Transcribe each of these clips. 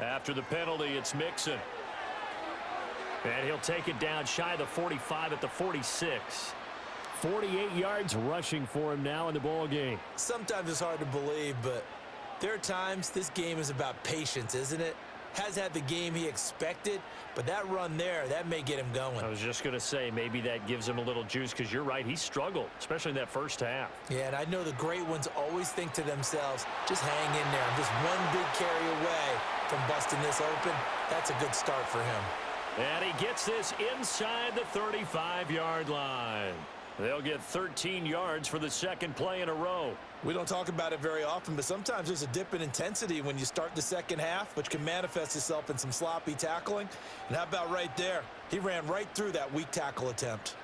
After the penalty, it's Mixon. And he'll take it down shy of the 45 at the 46. 48 yards rushing for him now in the ball game. Sometimes it's hard to believe, but there are times this game is about patience, isn't it? Has had the game he expected, but that run there, that may get him going. I was just going to say, maybe that gives him a little juice, because you're right, he struggled, especially in that first half. Yeah, and I know the great ones always think to themselves, just hang in there. I'm just one big carry away from busting this open. That's a good start for him. And he gets this inside the 35-yard line. They'll get 13 yards for the second play in a row. We don't talk about it very often, but sometimes there's a dip in intensity when you start the second half, which can manifest itself in some sloppy tackling. And how about right there? He ran right through that weak tackle attempt.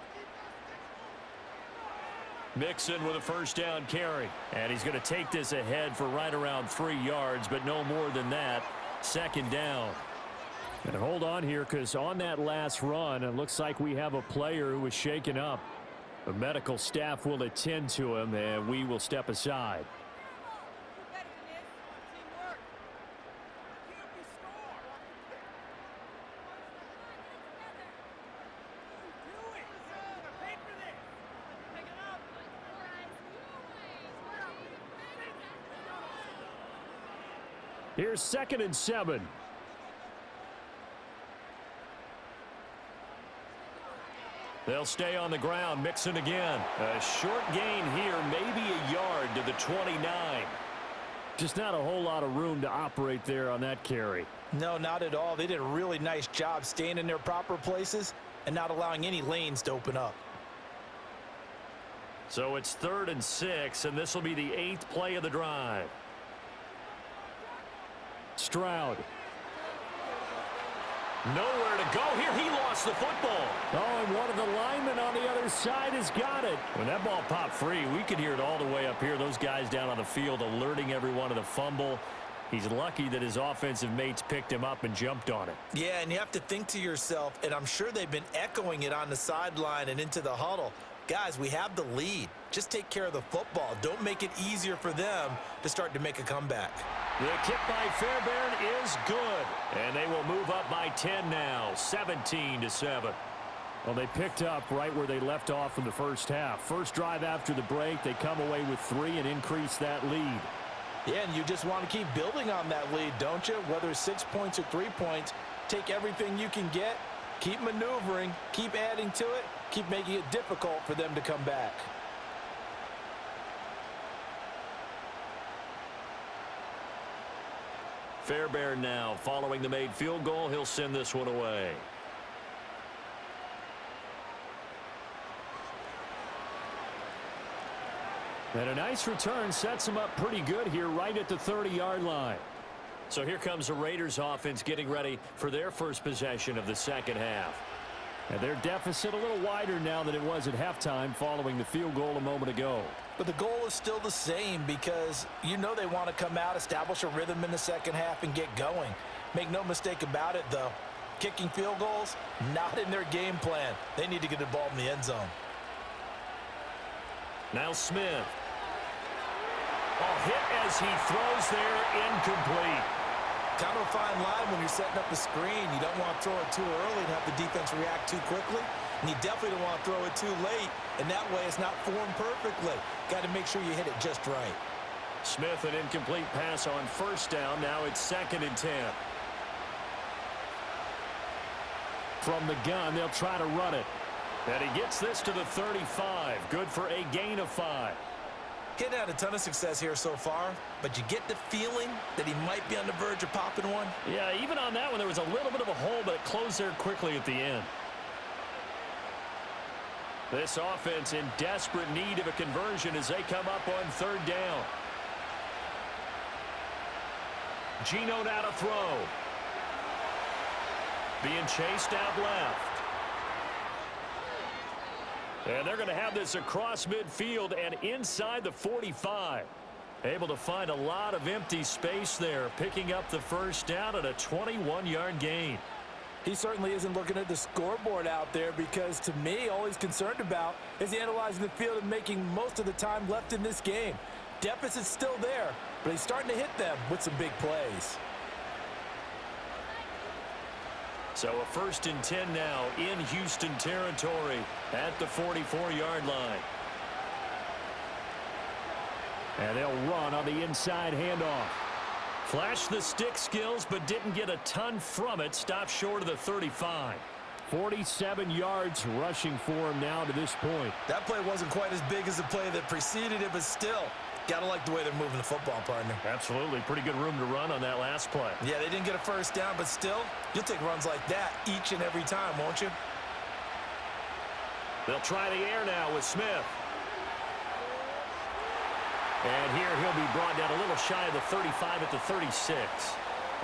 Mixon with a first down carry. And he's going to take this ahead for right around 3 yards, but no more than that. Second down. And hold on here, because on that last run, it looks like we have a player who was shaken up. The medical staff will attend to him, and we will step aside. Here's 2nd and 7. They'll stay on the ground. Mixon again. A short gain here, maybe a yard to the 29. Just not a whole lot of room to operate there on that carry. No, not at all. They did a really nice job staying in their proper places and not allowing any lanes to open up. So it's 3rd and 6, and this will be the 8th play of the drive. Stroud. Nowhere to go here. He lost the football. Oh, and one of the linemen on the other side has got it. When that ball popped free, we could hear it all the way up here. Those guys down on the field alerting everyone of the fumble. He's lucky that his offensive mates picked him up and jumped on it. Yeah, and you have to think to yourself, and I'm sure they've been echoing it on the sideline and into the huddle. Guys, we have the lead. Just take care of the football. Don't make it easier for them to start to make a comeback. The kick by Fairbairn is good. And they will move up by 10 now, 17-7. Well, they picked up right where they left off in the first half. First drive after the break, they come away with 3 and increase that lead. Yeah, and you just want to keep building on that lead, don't you? Whether it's 6 points or 3 points, take everything you can get, keep maneuvering, keep adding to it, keep making it difficult for them to come back. Fairbairn now following the made field goal. He'll send this one away. And a nice return sets him up pretty good here right at the 30-yard line. So here comes the Raiders offense getting ready for their first possession of the second half. And their deficit a little wider now than it was at halftime following the field goal a moment ago. But the goal is still the same, because you know they want to come out, establish a rhythm in the second half, and get going. Make no mistake about it, though. Kicking field goals, not in their game plan. They need to get the ball in the end zone. Now Smith. Oh, hit as he throws there, incomplete. Kind of a fine line when you're setting up a screen. You don't want to throw it too early and have the defense react too quickly. And you definitely don't want to throw it too late, and that way it's not formed perfectly. Got to make sure you hit it just right. Smith, an incomplete pass on first down. Now it's 2nd and 10. From the gun, they'll try to run it. And he gets this to the 35. Good for a gain of 5. He's had a ton of success here so far, but you get the feeling that he might be on the verge of popping one. Yeah, even on that one, there was a little bit of a hole, but it closed there quickly at the end. This offense in desperate need of a conversion as they come up on 3rd down. Geno now to throw. Being chased out left. And they're going to have this across midfield and inside the 45. Able to find a lot of empty space there, picking up the first down at a 21-yard gain. He certainly isn't looking at the scoreboard out there, because to me, all he's concerned about is analyzing the field and making most of the time left in this game. Deficit's still there, but he's starting to hit them with some big plays. So a 1st and 10 now in Houston territory at the 44-yard line. And they'll run on the inside handoff. Flashed the stick skills, but didn't get a ton from it. Stopped short of the 35. 47 yards rushing for him now to this point. That play wasn't quite as big as the play that preceded it, but still, got to like the way they're moving the football, partner. Absolutely. Pretty good room to run on that last play. Yeah, they didn't get a first down, but still, you'll take runs like that each and every time, won't you? They'll try the air now with Smith. And here he'll be brought down a little shy of the 35 at the 36.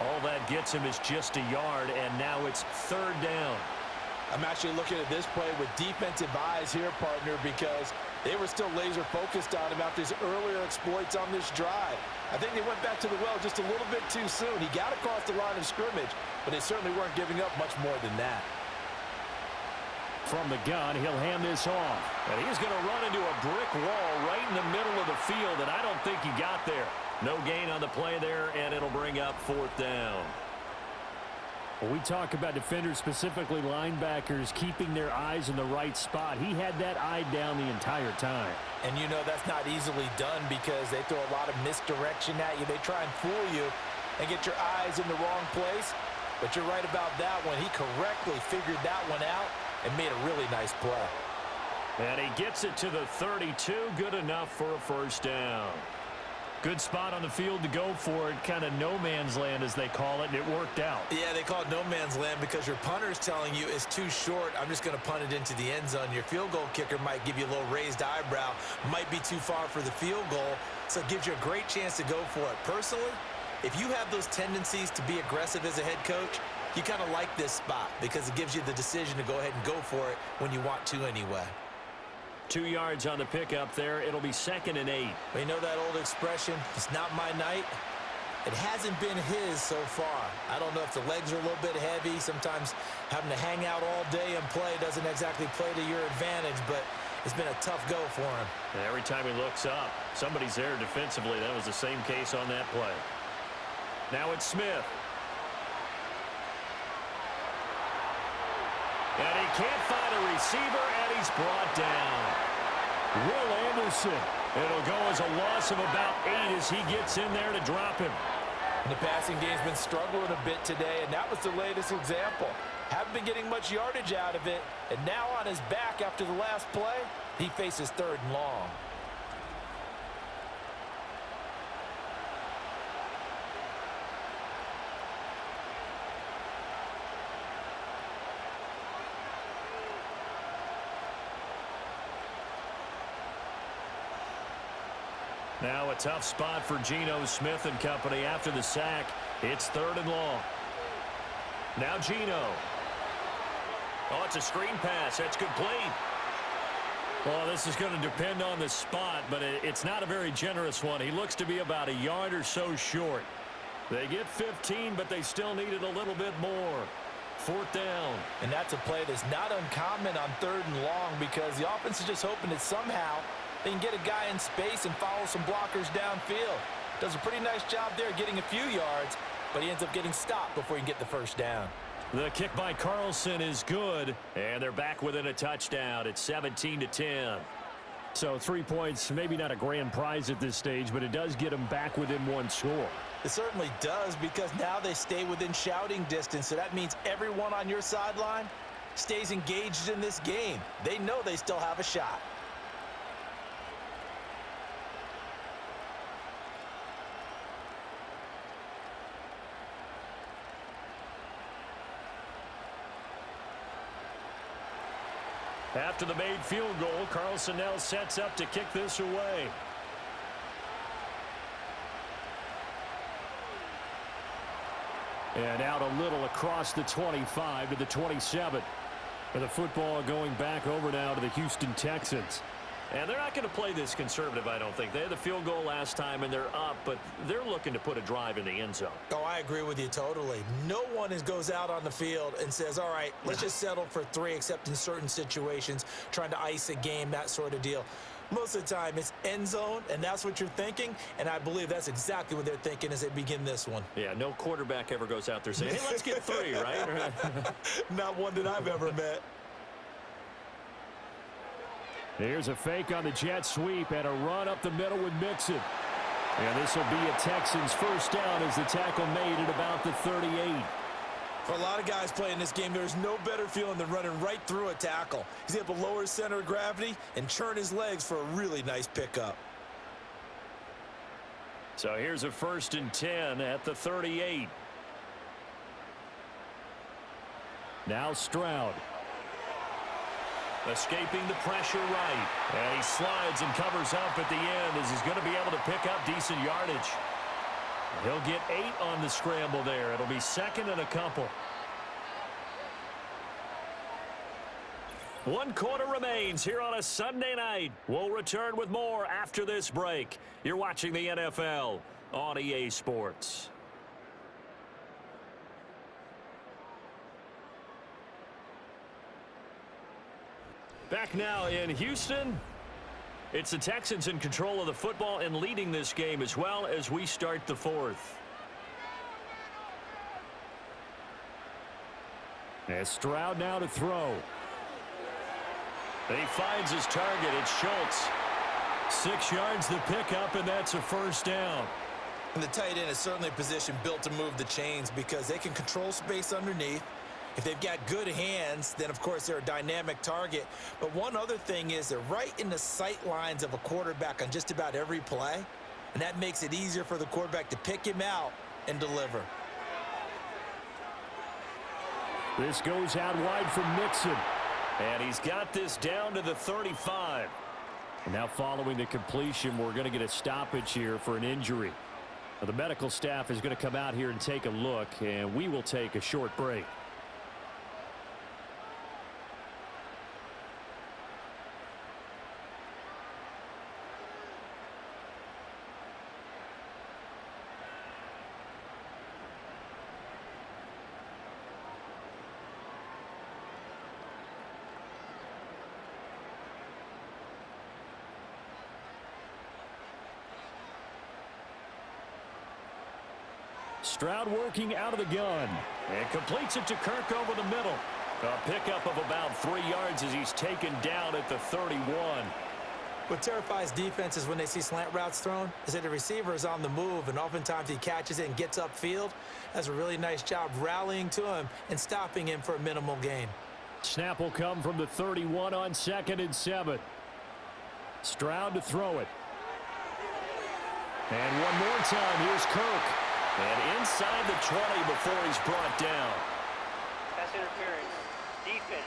All that gets him is just a yard, and now it's 3rd down. I'm actually looking at this play with defensive eyes here, partner, because they were still laser focused on him after his earlier exploits on this drive. I think they went back to the well just a little bit too soon. He got across the line of scrimmage, but they certainly weren't giving up much more than that. From the gun, he'll hand this off. And he's going to run into a brick wall right in the middle of the field, and I don't think he got there. No gain on the play there, and it'll bring up 4th down. When we talk about defenders, specifically linebackers, keeping their eyes in the right spot, he had that eye down the entire time. And you know that's not easily done because they throw a lot of misdirection at you. They try and fool you and get your eyes in the wrong place. But you're right about that one. He correctly figured that one out and made a really nice play. And he gets it to the 32. Good enough for a 1st down. Good spot on the field to go for it. Kind of no man's land, as they call it, and it worked out. Yeah, they call it no man's land because your punter's telling you it's too short. I'm just going to punt it into the end zone. Your field goal kicker might give you a little raised eyebrow. Might be too far for the field goal, so it gives you a great chance to go for it. Personally, if you have those tendencies to be aggressive as a head coach, you kind of like this spot because it gives you the decision to go ahead and go for it when you want to anyway. 2 yards on the pickup there. It'll be 2nd and 8. Well, you know that old expression, it's not my night? It hasn't been his so far. I don't know if the legs are a little bit heavy. Sometimes having to hang out all day and play doesn't exactly play to your advantage, but it's been a tough go for him. And every time he looks up, somebody's there defensively. That was the same case on that play. Now it's Smith. And he can't find a receiver, and he's brought down. Will Anderson. It'll go as a loss of about 8 as he gets in there to drop him. And the passing game's been struggling a bit today, and that was the latest example. Haven't been getting much yardage out of it, and now on his back after the last play, he faces 3rd and long. Now a tough spot for Geno Smith and company after the sack. It's 3rd and long. Now Geno. Oh, it's a screen pass. That's complete. Well, this is going to depend on the spot, but it's not a very generous one. He looks to be about a yard or so short. They get 15, but they still needed a little bit more. 4th down. And that's a play that's not uncommon on 3rd and long because the offense is just hoping that somehow they can get a guy in space and follow some blockers downfield. Does a pretty nice job there getting a few yards, but he ends up getting stopped before he can get the 1st down. The kick by Carlson is good, and they're back within a touchdown. It's 17-10. So 3 points, maybe not a grand prize at this stage, but it does get them back within 1 score. It certainly does because now they stay within shouting distance, so that means everyone on your sideline stays engaged in this game. They know they still have a shot. After the made field goal, Carlson now sets up to kick this away. And out a little across the 25 to the 27. And the football going back over now to the Houston Texans. And they're not going to play this conservative, I don't think. They had the field goal last time, and they're up, but they're looking to put a drive in the end zone. Oh, I agree with you totally. No one goes out on the field and says, all right, let's just settle for 3, except in certain situations, trying to ice a game, that sort of deal. Most of the time, it's end zone, and that's what you're thinking, and I believe that's exactly what they're thinking as they begin this one. Yeah, no quarterback ever goes out there saying, hey, let's get 3, right? Not one that I've ever met. Here's a fake on the jet sweep and a run up the middle with Mixon. And this will be a Texans first down as the tackle made at about the 38. For a lot of guys playing this game, there's no better feeling than running right through a tackle. He's able to lower his center of gravity and churn his legs for a really nice pickup. So here's a 1st and 10 at the 38. Now Stroud. Escaping the pressure right. And he slides and covers up at the end as he's going to be able to pick up decent yardage. He'll get 8 on the scramble there. It'll be 2nd and a couple. 1 quarter remains here on a Sunday night. We'll return with more after this break. You're watching the NFL on EA Sports. Back now in Houston. It's the Texans in control of the football and leading this game as well as we start the 4th. And Stroud now to throw. And he finds his target. It's Schultz. 6 yards the pickup, and that's a first down. And the tight end is certainly a position built to move the chains because they can control space underneath. If they've got good hands, then, of course, they're a dynamic target. But one other thing is they're right in the sight lines of a quarterback on just about every play, and that makes it easier for the quarterback to pick him out and deliver. This goes out wide from Mixon. And he's got this down to the 35. And now following the completion, we're going to get a stoppage here for an injury. Now, the medical staff is going to come out here and take a look, and we will take a short break. Stroud working out of the gun. And completes it to Kirk over the middle. A pickup of about 3 yards as he's taken down at the 31. What terrifies defenses when they see slant routes thrown is that the receiver is on the move, and oftentimes he catches it and gets upfield. Does a really nice job rallying to him and stopping him for a minimal gain. Snap will come from the 31 on 2nd and 7. Stroud to throw it. And one more time, here's Kirk. And inside the 20 before he's brought down. Pass interference. Defense.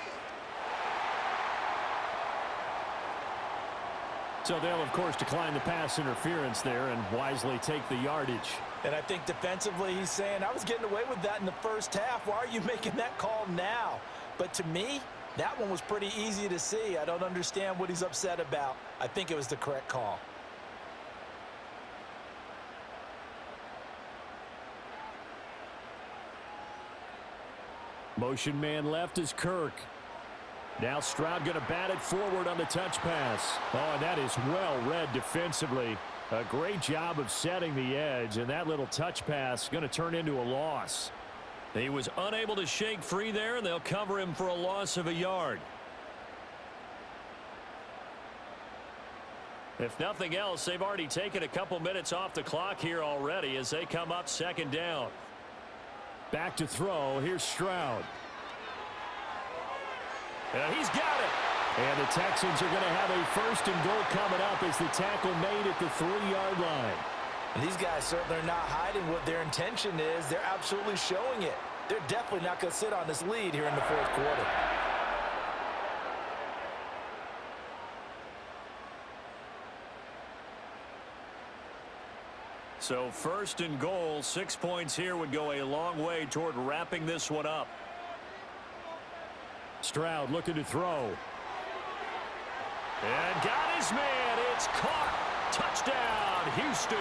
So they'll, of course, decline the pass interference there and wisely take the yardage. And I think defensively he's saying, I was getting away with that in the first half. Why are you making that call now? But to me, that one was pretty easy to see. I don't understand what he's upset about. I think it was the correct call. Motion man left is Kirk. Now Stroud going to bat it forward on the touch pass. Oh, and that is well read defensively. A great job of setting the edge, and that little touch pass going to turn into a loss. He was unable to shake free there, and they'll cover him for a loss of a yard. If nothing else, they've already taken a couple minutes off the clock here already as they come up 2nd down. Back to throw. Here's Stroud. And he's got it. And the Texans are going to have a 1st and goal coming up as the tackle made at the 3-yard line. And these guys certainly are not hiding what their intention is. They're absolutely showing it. They're definitely not going to sit on this lead here in the 4th quarter. So 1st and goal, 6 points here would go a long way toward wrapping this one up. Stroud looking to throw. And got his man. It's caught. Touchdown, Houston.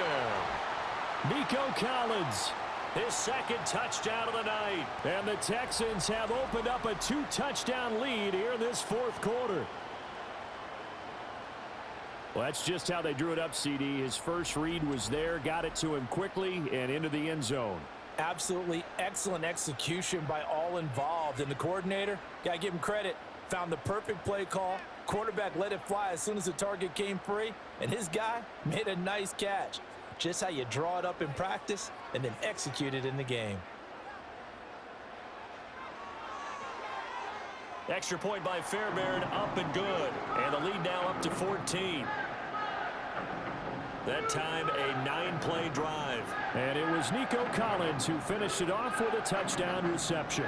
Nico Collins. His 2nd touchdown of the night. And the Texans have opened up a 2-touchdown lead here in this 4th quarter. Well, that's just how they drew it up, CD. His first read was there, got it to him quickly, and into the end zone. Absolutely excellent execution by all involved. And the coordinator, got to give him credit, found the perfect play call. Quarterback let it fly as soon as the target came free, and his guy made a nice catch. Just how you draw it up in practice and then execute it in the game. Extra point by Fairbairn, up and good. And the lead now up to 14. That time, a 9-play drive. And it was Nico Collins who finished it off with a touchdown reception.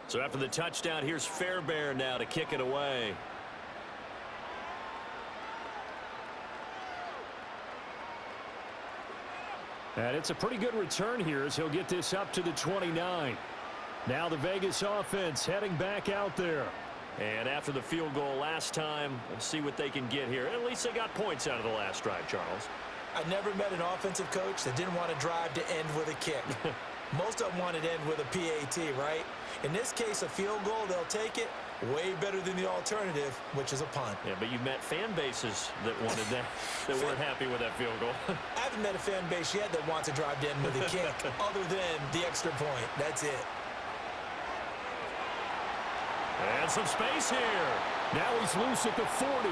So after the touchdown, here's Fairbairn now to kick it away. And it's a pretty good return here as he'll get this up to the 29. Now the Vegas offense heading back out there. And after the field goal last time, let's see what they can get here. At least they got points out of the last drive, Charles. I never met an offensive coach that didn't want to drive to end with a kick. Most of them wanted to end with a PAT, right? In this case, a field goal, they'll take it. Way better than the alternative, which is a punt. Yeah, but you've met fan bases that wanted that, that weren't happy with that field goal. I haven't met a fan base yet that wants to drive to end with a kick, other than the extra point. That's it. And some space here. Now he's loose at the 40.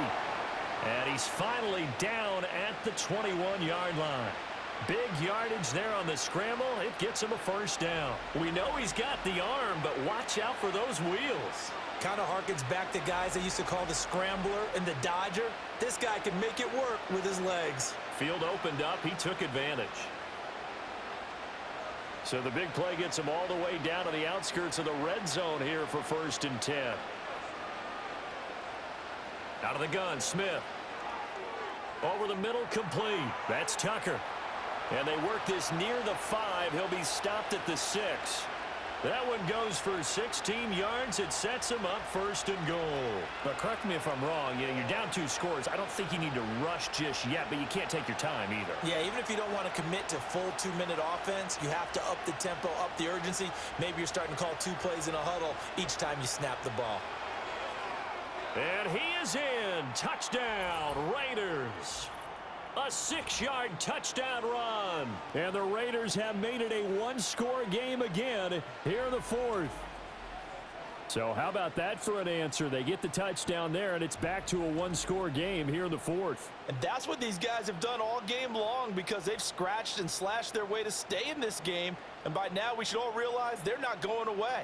And he's finally down at the 21-yard line. Big yardage there on the scramble. It gets him a first down. We know he's got the arm, but watch out for those wheels. Kind of harkens back to guys they used to call the scrambler and the dodger. This guy can make it work with his legs. Field opened up. He took advantage. So the big play gets him all the way down to the outskirts of the red zone here for 1st and 10. Out of the gun, Smith. Over the middle, complete. That's Tucker. And they work this near the 5. He'll be stopped at the 6. That one goes for 16 yards. It sets him up 1st and goal. But correct me if I'm wrong. You're down 2 scores. I don't think you need to rush just yet, but you can't take your time either. Yeah, even if you don't want to commit to full 2-minute offense, you have to up the tempo, up the urgency. Maybe you're starting to call 2 plays in a huddle each time you snap the ball. And he is in. Touchdown, Raiders. A 6-yard touchdown run. And the Raiders have made it a 1-score game again here in the 4th. So how about that for an answer? They get the touchdown there, and it's back to a 1-score game here in the 4th. And that's what these guys have done all game long because they've scratched and slashed their way to stay in this game. And by now we should all realize they're not going away.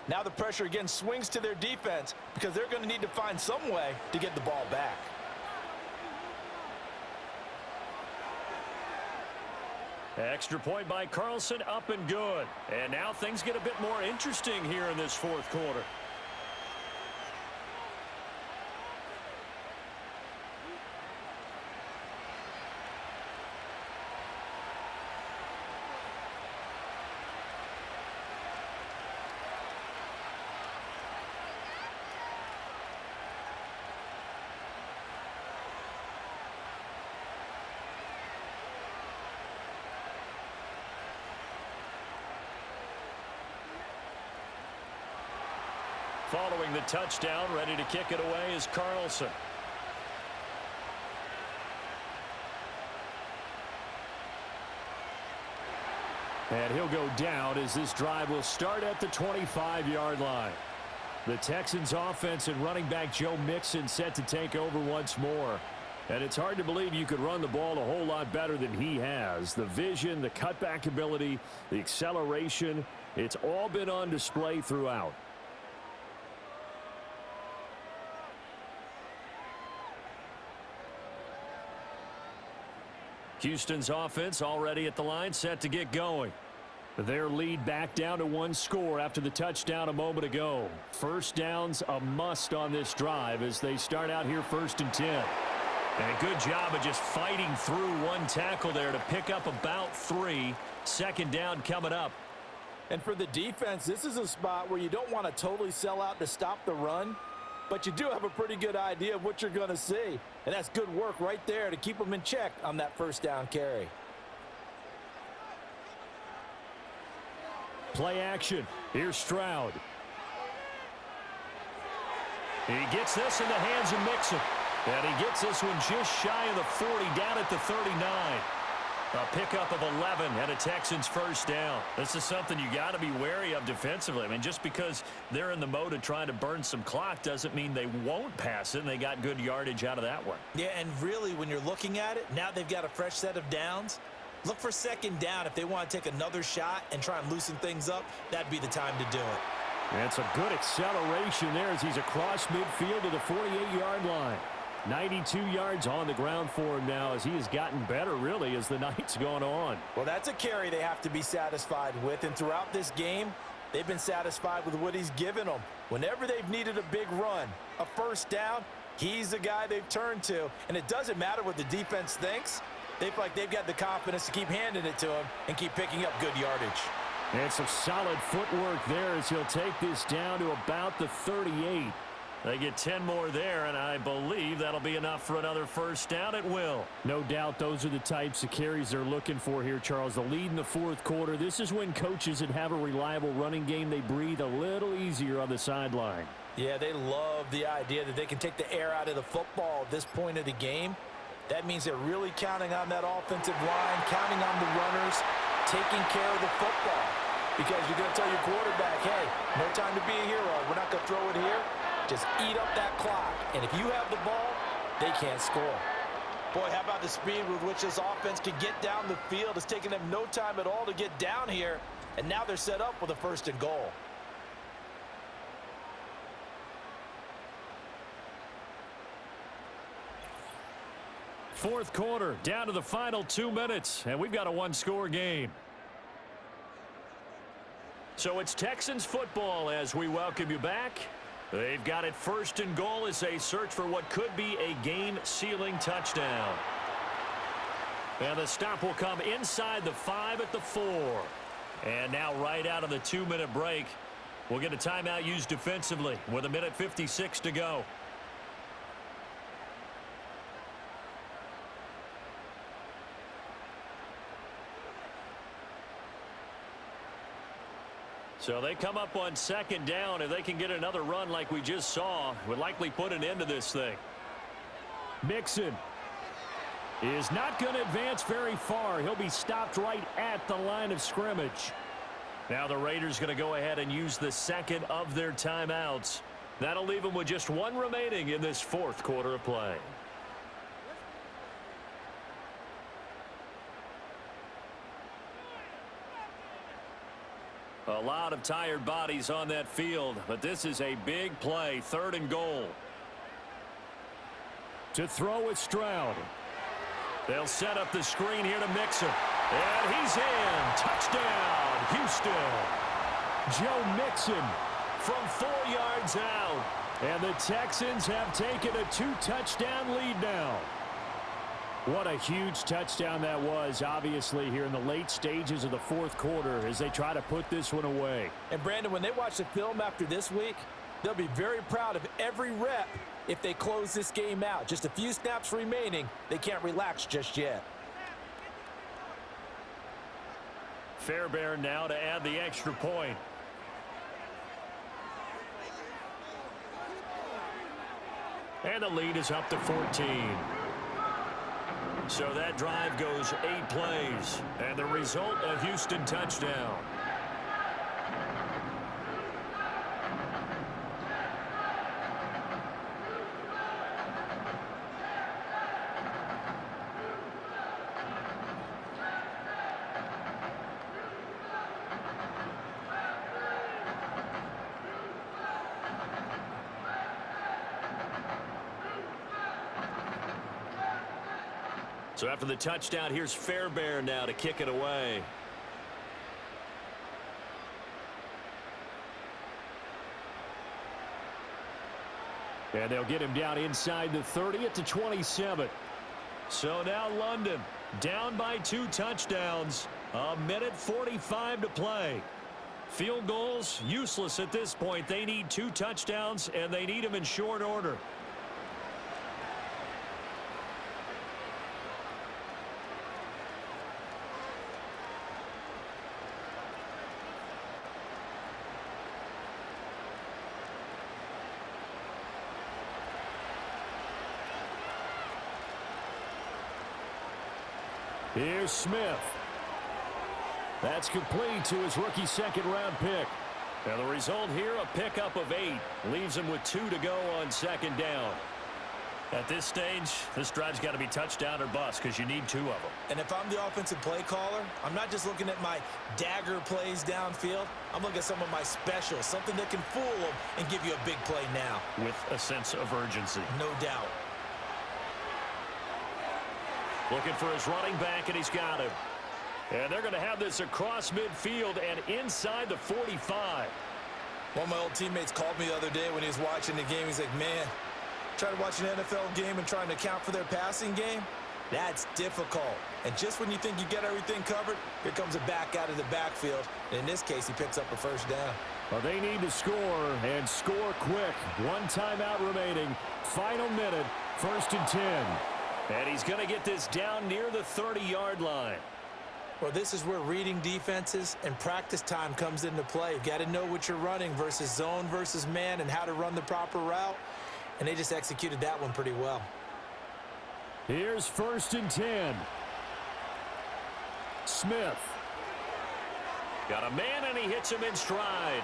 Now the pressure again swings to their defense because they're going to need to find some way to get the ball back. Extra point by Carlson, up and good. And now things get a bit more interesting here in this 4th quarter. Following the touchdown, ready to kick it away is Carlson. And he'll go down as this drive will start at the 25-yard line. The Texans offense and running back Joe Mixon set to take over once more. And it's hard to believe you could run the ball a whole lot better than he has. The vision, the cutback ability, the acceleration, it's all been on display throughout. Houston's offense already at the line, set to get going. Their lead back down to 1 score after the touchdown a moment ago. First down's a must on this drive as they start out here 1st and 10. And a good job of just fighting through one tackle there to pick up about 3. 2nd down coming up. And for the defense, this is a spot where you don't want to totally sell out to stop the run, but you do have a pretty good idea of what you're going to see. And that's good work right there to keep them in check on that first down carry. Play action. Here's Stroud. He gets this in the hands of Mixon. And he gets this one just shy of the 40, down at the 39. A pickup of 11 and a Texans first down. This is something you got to be wary of defensively. I mean, just because they're in the mode of trying to burn some clock doesn't mean they won't pass it, and they got good yardage out of that one. Yeah, and really, when you're looking at it, now they've got a fresh set of downs. Look for second down. If they want to take another shot and try and loosen things up, that'd be the time to do it. That's a good acceleration there as he's across midfield to the 48-yard line. 92 yards on the ground for him now as he has gotten better, really, as the night's gone on. Well, that's a carry they have to be satisfied with, and throughout this game, they've been satisfied with what he's given them. Whenever they've needed a big run, a first down, he's the guy they've turned to, and it doesn't matter what the defense thinks. They feel like they've got the confidence to keep handing it to him and keep picking up good yardage. And some solid footwork there as he'll take this down to about the 38. They get 10 more there, and I believe that'll be enough for another first down. It will. No doubt those are the types of carries they're looking for here, Charles. The lead in the fourth quarter. This is when coaches that have a reliable running game, they breathe a little easier on the sideline. Yeah, they love the idea that they can take the air out of the football at this point of the game. That means they're really counting on that offensive line, counting on the runners, taking care of the football. Because you're going to tell your quarterback, hey, no time to be a hero. We're not going to throw it here. Just eat up that clock. And if you have the ball, they can't score. Boy, how about the speed with which this offense can get down the field? It's taken them no time at all to get down here. And now they're set up with a first and goal. Fourth quarter, down to the final 2 minutes, and we've got a one-score game. So it's Texans football as we welcome you back. They've got it first and goal as they search for what could be a game-sealing touchdown. And the stop will come inside the 5 at the 4. And now right out of the 2-minute break, we'll get a timeout used defensively with 1:56 to go. So they come up on second down. If they can get another run like we just saw, would likely put an end to this thing. Mixon is not going to advance very far. He'll be stopped right at the line of scrimmage. Now the Raiders going to go ahead and use the second of their timeouts. That'll leave them with just one remaining in this fourth quarter of play. A lot of tired bodies on that field, but this is a big play, third and goal. To throw with Stroud. They'll set up the screen here to Mixon. And he's in. Touchdown, Houston. Joe Mixon from 4 yards out. And the Texans have taken a 2-touchdown lead now. What a huge touchdown that was, obviously, here in the late stages of the fourth quarter as they try to put this one away. And, Brandon, when they watch the film after this week, they'll be very proud of every rep if they close this game out. Just a few snaps remaining. They can't relax just yet. Fairbairn now to add the extra point. And the lead is up to 14. So that drive goes 8 plays. And the result, a Houston touchdown. So after the touchdown, here's Fairbairn now to kick it away. And they'll get him down inside the 30 at the 27. So now London down by 2 touchdowns. 1:45 to play. Field goals, useless at this point. They need 2 touchdowns, and they need them in short order. Here's Smith. That's complete to his rookie second-round pick. And the result here, a pickup of 8. Leaves him with 2 to go on second down. At this stage, this drive's got to be touchdown or bust because you need 2 of them. And if I'm the offensive play caller, I'm not just looking at my dagger plays downfield. I'm looking at some of my specials, something that can fool them and give you a big play now. With a sense of urgency. No doubt. Looking for his running back, and he's got him. And they're going to have this across midfield and inside the 45. One of my old teammates called me the other day when he was watching the game. He's like, man, trying to watch an NFL game and trying to account for their passing game, that's difficult. And just when you think you get everything covered, here comes a back out of the backfield. And in this case, he picks up a first down. Well, they need to score, and score quick. 1 timeout remaining. Final minute, 1st and 10. And he's going to get this down near the 30-yard line. Well, this is where reading defenses and practice time comes into play. You've got to know what you're running versus zone versus man and how to run the proper route. And they just executed that one pretty well. Here's 1st and 10. Smith. Got a man, and he hits him in stride.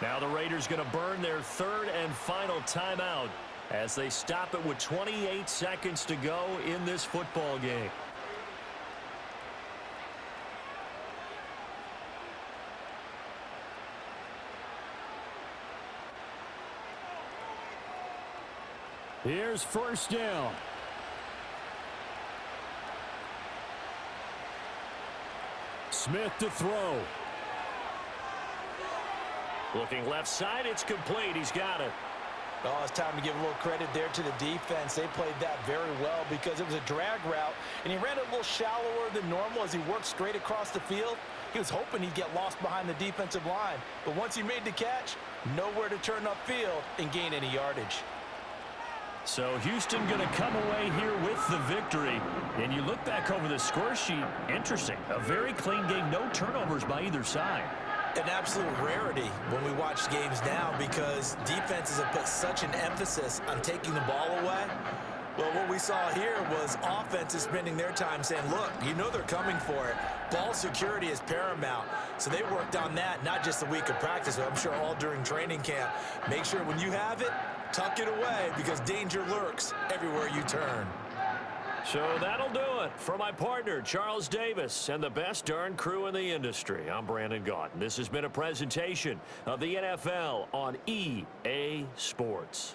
Now the Raiders going to burn their 3rd and final timeout as they stop it with 28 seconds to go in this football game. Here's 1st down. Smith to throw. Looking left side, it's complete. He's got it. Oh, it's time to give a little credit there to the defense. They played that very well because it was a drag route, and he ran a little shallower than normal as he worked straight across the field. He was hoping he'd get lost behind the defensive line, but once he made the catch, nowhere to turn upfield and gain any yardage. So Houston going to come away here with the victory. And you look back over the score sheet, interesting. A very clean game, no turnovers by either side. An absolute rarity when we watch games now because defenses have put such an emphasis on taking the ball away. Well, what we saw here was offenses spending their time saying, look, you know they're coming for it. Ball security is paramount. So they worked on that, not just a week of practice, but I'm sure all during training camp. Make sure when you have it, tuck it away because danger lurks everywhere you turn. So that'll do it for my partner, Charles Davis, and the best darn crew in the industry. I'm Brandon Gaudin. This has been a presentation of the NFL on EA Sports.